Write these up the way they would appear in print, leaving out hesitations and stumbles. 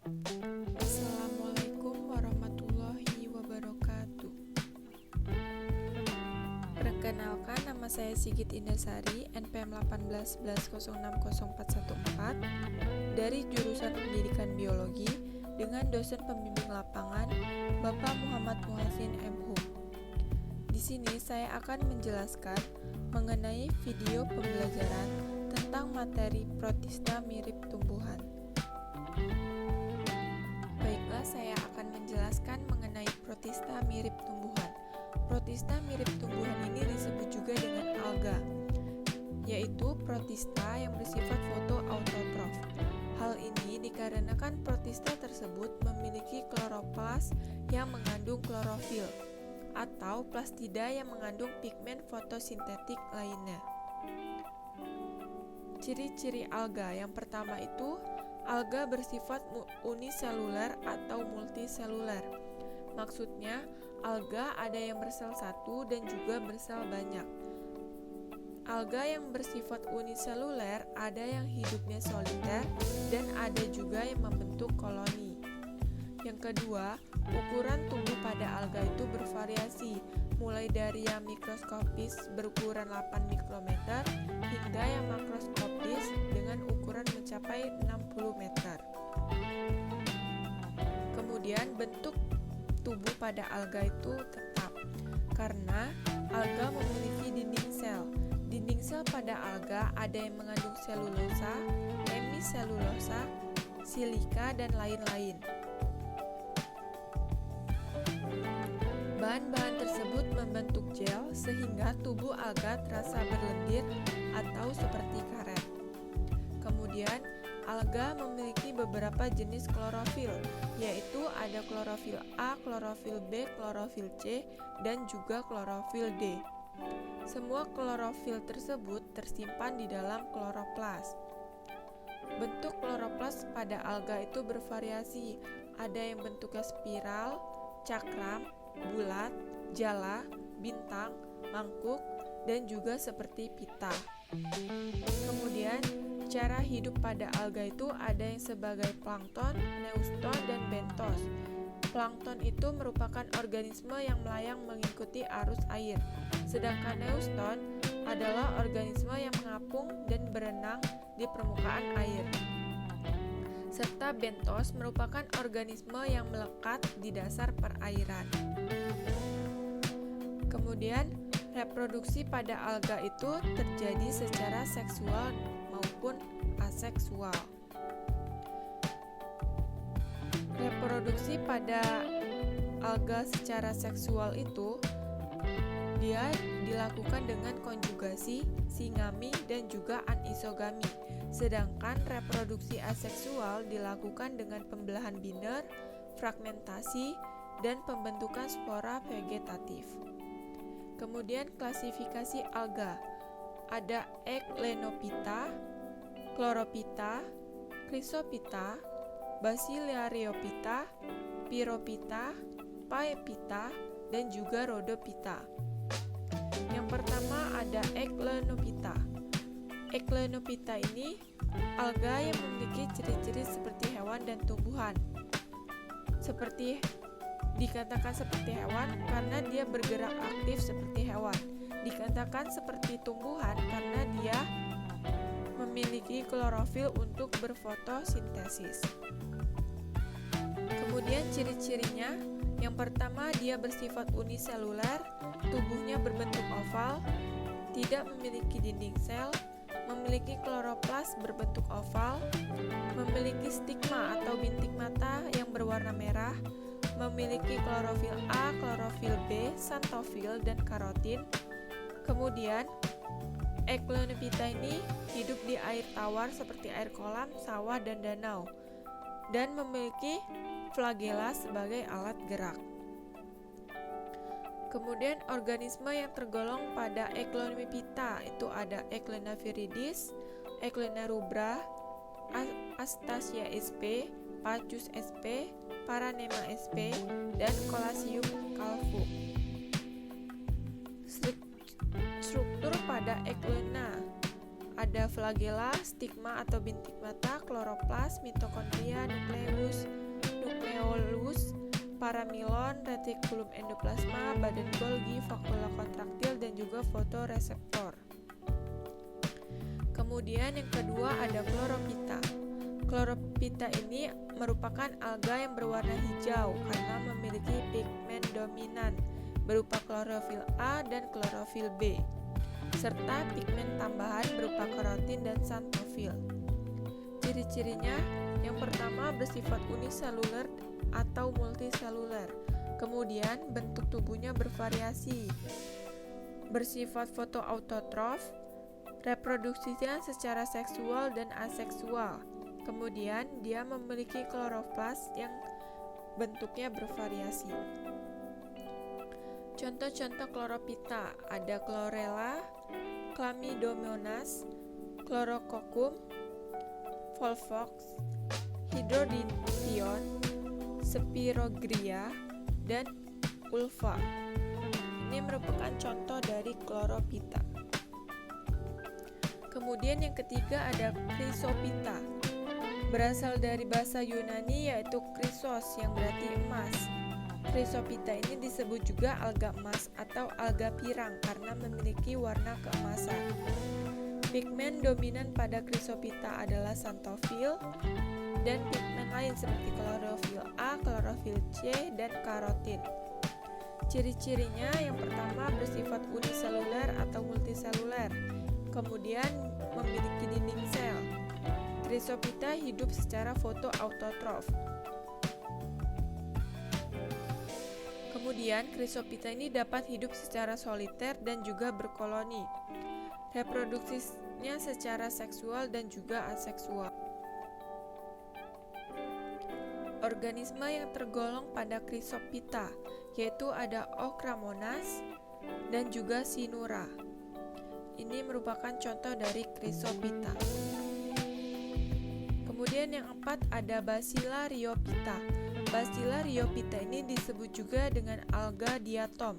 Assalamualaikum warahmatullahi wabarakatuh. Perkenalkan, nama saya Sigit Indasari, NPM 1811060414 dari jurusan Pendidikan Biologi dengan dosen pembimbing lapangan Bapak Muhammad Muhsin M.Hum. Di sini saya akan menjelaskan mengenai video pembelajaran tentang materi protista mirip tumbuhan. Baiklah, saya akan menjelaskan mengenai protista mirip tumbuhan. Protista mirip tumbuhan ini disebut juga dengan alga, yaitu protista yang bersifat fotoautotrof. Hal ini dikarenakan protista tersebut memiliki kloroplas yang mengandung klorofil, atau plastida yang mengandung pigmen fotosintetik lainnya. Ciri-ciri alga yang pertama itu, alga bersifat uniseluler atau multiseluler. Maksudnya, alga ada yang bersel satu dan juga bersel banyak. Alga yang bersifat uniseluler ada yang hidupnya soliter dan ada juga yang membentuk koloni. Yang kedua, ukuran tubuh pada alga itu bervariasi, mulai dari yang mikroskopis berukuran 8 mikrometer hingga yang makroskopis dengan ukuran mencapai 60 meter. Kemudian bentuk tubuh pada alga itu tetap, karena alga memiliki dinding sel. Dinding sel pada alga ada yang mengandung selulosa, hemiselulosa, silika, dan lain-lain. Bahan-bahan tersebut membentuk gel sehingga tubuh alga terasa berlendir atau seperti karet. Kemudian, alga memiliki beberapa jenis klorofil, yaitu ada klorofil A, klorofil B, klorofil C, dan juga klorofil D. Semua klorofil tersebut tersimpan di dalam kloroplas. Bentuk kloroplas pada alga itu bervariasi, ada yang bentuknya spiral, cakram, bulat, jala, bintang, mangkuk, dan juga seperti pita. Kemudian, cara hidup pada alga itu ada yang sebagai plankton, neuston, dan bentos. Plankton itu merupakan organisme yang melayang mengikuti arus air, sedangkan neuston adalah organisme yang mengapung dan berenang di permukaan air. Serta bentos merupakan organisme yang melekat di dasar perairan. Kemudian, reproduksi pada alga itu terjadi secara seksual maupun aseksual. Reproduksi pada alga secara seksual itu dia dilakukan dengan konjugasi, singami, dan juga anisogami. Sedangkan reproduksi aseksual dilakukan dengan pembelahan binder, fragmentasi, dan pembentukan spora vegetatif. Kemudian klasifikasi alga. Ada Eclenophyta, Chlorophyta, Chrysophyta, Basilarhiophyta, Pyrophyta, Paephyta, dan juga Rhodophyta. Yang pertama ada Eclenophyta. Eclenophyta ini alga yang memiliki ciri-ciri seperti hewan dan tumbuhan. Dikatakan seperti hewan karena dia bergerak aktif seperti hewan. Dikatakan seperti tumbuhan karena dia memiliki klorofil untuk berfotosintesis. Kemudian ciri-cirinya, yang pertama dia bersifat uniseluler, tubuhnya berbentuk oval, tidak memiliki dinding sel, memiliki kloroplas berbentuk oval, memiliki stigma atau bintik mata yang berwarna merah, memiliki klorofil A, klorofil B, xanthofil, dan karotin. Kemudian, Eclenophyta ini hidup di air tawar seperti air kolam, sawah, dan danau, dan memiliki flagela sebagai alat gerak. Kemudian organisme yang tergolong pada Eclenophyta itu ada Eclena viridis, Eclena rubra, Astacia sp, Pachus sp, Paranema sp, dan Colacium calvum. Struktur pada Eclena ada flagela, stigma atau bintik mata, kloroplas, mitokondria, nukleus, paramilon, retikulum endoplasma, badan Golgi, vakula kontraktil, dan juga fotoreseptor. Kemudian yang kedua ada chlorophyta. Chlorophyta ini merupakan alga yang berwarna hijau karena memiliki pigmen dominan berupa klorofil A dan klorofil B, serta pigmen tambahan berupa karotin dan xanthofil. Ciri-cirinya, yang pertama bersifat uniseluler atau multiseluler. Kemudian bentuk tubuhnya bervariasi, bersifat fotoautotrof, reproduksinya secara seksual dan aseksual. Kemudian dia memiliki kloroplas yang bentuknya bervariasi. Contoh-contoh chlorophyta ada Chlorella, Chlamydomonas, Chlorococcum, Volvox, Hydrodition, Spirogria, dan Ulva. Ini merupakan contoh dari chlorophyta. Kemudian yang ketiga ada Chrysophyta. Berasal dari bahasa Yunani yaitu chrysos yang berarti emas. Chrysophyta ini disebut juga alga emas atau alga pirang karena memiliki warna keemasan. Pigmen dominan pada Chrysophyta adalah xanthofil dan pigmen lain seperti klorofil A, klorofil C, dan karotin. Ciri-cirinya yang pertama bersifat uniseluler atau multiseluler, kemudian memiliki dinding sel. Chrysophyta hidup secara fotoautotrof. Kemudian Chrysophyta ini dapat hidup secara soliter dan juga berkoloni. Reproduksinya secara seksual dan juga aseksual. Organisme yang tergolong pada Chrysophyta yaitu ada Ochramonas dan juga Sinura. Ini merupakan contoh dari Chrysophyta. Kemudian yang keempat ada Bacilla rheophyta. Bacilla rheophyta ini disebut juga dengan alga diatom.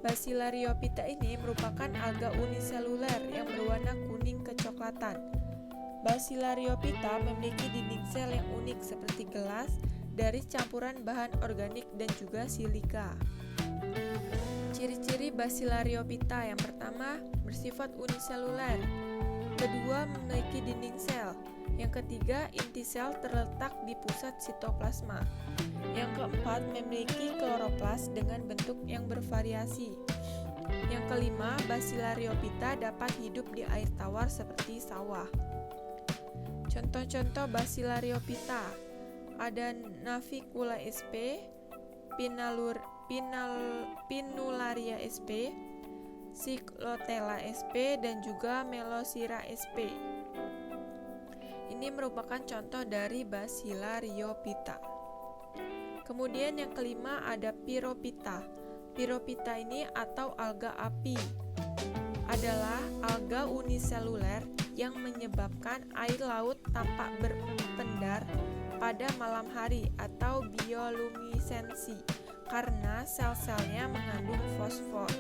Bacilla rheophyta ini merupakan alga uniseluler yang berwarna kuning kecoklatan. Bacilla rheophyta memiliki dinding sel yang unik seperti gelas dari campuran bahan organik dan juga silika. Ciri-ciri Bacilla rheophyta yang pertama bersifat uniseluler, kedua memiliki dinding sel, yang ketiga inti sel terletak di pusat sitoplasma, yang keempat memiliki kloroplas dengan bentuk yang bervariasi, yang kelima Bacilla rheophyta dapat hidup di air tawar seperti sawah. Contoh-contoh Bacilla rheophyta ada Navicula sp, Pinularia sp, Cyclotella sp, dan juga Melosira sp. Ini merupakan contoh dari Bacilla rheophyta. Kemudian yang kelima ada Pyrophyta. Pyrophyta ini atau alga api adalah alga uniseluler yang menyebabkan air laut tampak berpendar pada malam hari atau biolumisensi karena sel-selnya mengandung fosfor.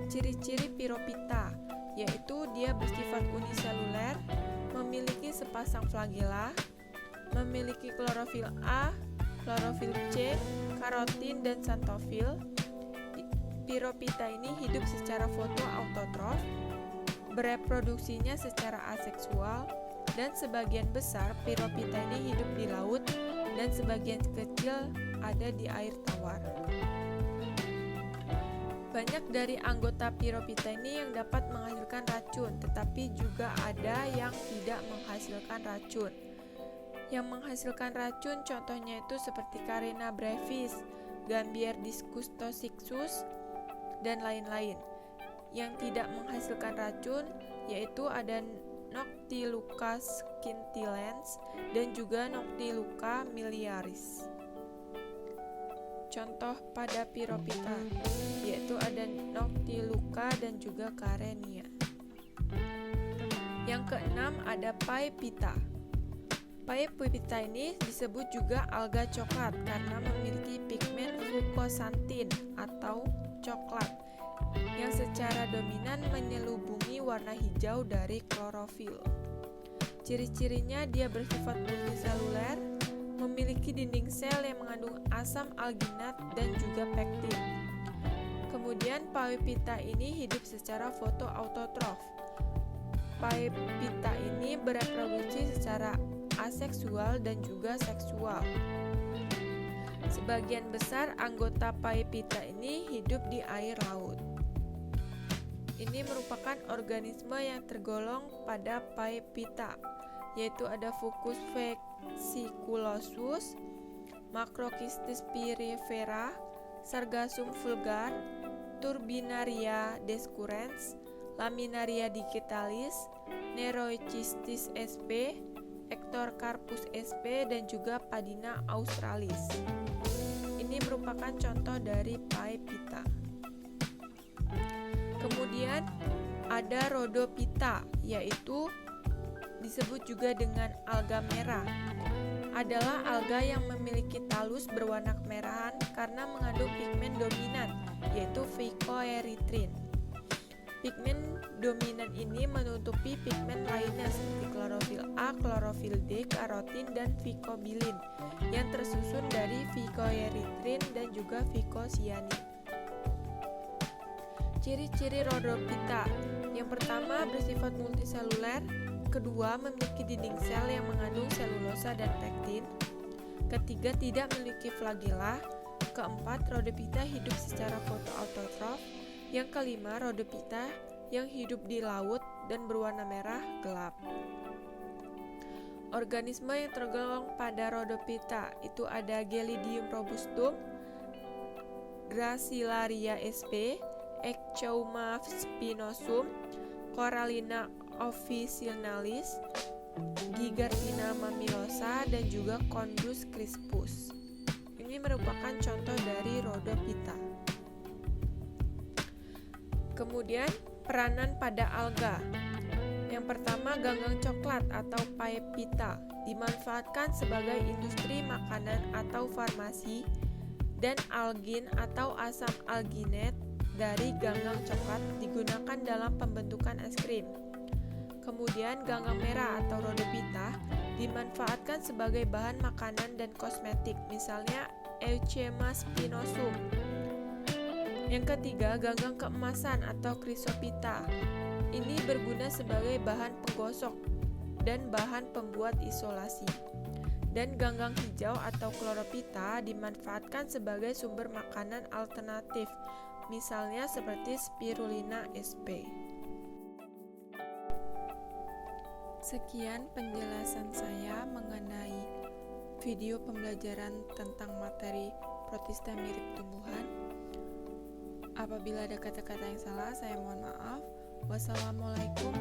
Ciri-ciri Pyrophyta yaitu dia bersifat uniseluler, memiliki sepasang flagela, memiliki klorofil A, klorofil C, karotin, dan xanthofil. Pyrophyta ini hidup secara fotoautotrof, bereproduksinya secara aseksual, dan sebagian besar Pyrophyta ini hidup di laut dan sebagian kecil ada di air tawar. Banyak dari anggota Pyrophyta ini yang dapat menghasilkan racun, tetapi juga ada yang tidak menghasilkan racun. Yang menghasilkan racun contohnya itu seperti Carina brevis, Gambier disgustosixus, dan lain-lain. Yang tidak menghasilkan racun yaitu ada Noctiluca scintillans dan juga Noctiluca miliaris. Contoh pada Pyrophyta yaitu ada Noctiluca dan juga Karenia. Yang keenam ada Pyphyta. Pyphyta ini disebut juga alga coklat karena memiliki pigmen fucoxanthin atau coklat yang secara dominan menyelubungi warna hijau dari klorofil. Ciri-cirinya dia bersifat multiseluler, memiliki memiliki dinding sel yang mengandung asam alginat dan juga pektin. Kemudian Paiepita ini hidup secara fotoautotrof. Paiepita ini bereproduksi secara aseksual dan juga seksual. Sebagian besar anggota Paiepita ini hidup di air laut. Ini merupakan organisme yang tergolong pada Paiepita, yaitu ada Fucus vesiculosus, Macrocystis pyrifera, Sargassum vulgar, Turbinaria descurrens, Laminaria digitalis, Nereocystis sp, Ectocarpus sp, dan juga Padina australis. Ini merupakan contoh dari Paiepita. Kemudian ada Rhodophyta, yaitu disebut juga dengan alga merah. Adalah alga yang memiliki talus berwarna kemerahan karena mengandung pigmen dominan, yaitu phycoerythrin. Pigmen dominan ini menutupi pigmen lainnya seperti klorofil A, klorofil D, karotin, dan phycobilin yang tersusun dari phycoerythrin dan juga phycocyanin. Ciri-ciri Rhodophyta: yang pertama bersifat multiseluler, kedua memiliki dinding sel yang mengandung selulosa dan pektin, ketiga tidak memiliki flagela, keempat Rhodophyta hidup secara fotoautotrof, yang kelima Rhodophyta yang hidup di laut dan berwarna merah gelap. Organisme yang tergolong pada Rhodophyta itu ada Gelidium robustum, Gracilaria sp, Eccheuma spinosum, Corallina officinalis, Gigartina mammillaria, dan juga Chondrus crispus. Ini merupakan contoh dari Rhodophyta. Kemudian peranan pada alga. Yang pertama, ganggang coklat atau Paiepita dimanfaatkan sebagai industri makanan atau farmasi, dan algin atau asam alginat dari ganggang coklat digunakan dalam pembentukan es krim. Kemudian ganggang merah atau Rhodophyta dimanfaatkan sebagai bahan makanan dan kosmetik, misalnya Euchema spinosum. Yang ketiga, ganggang keemasan atau Chrysophyta. Ini berguna sebagai bahan penggosok dan bahan pembuat isolasi. Dan ganggang hijau atau Chlorophyta dimanfaatkan sebagai sumber makanan alternatif, misalnya seperti Spirulina sp. Sekian penjelasan saya mengenai video pembelajaran tentang materi protista mirip tumbuhan. Apabila ada kata-kata yang salah, saya mohon maaf. Wassalamualaikum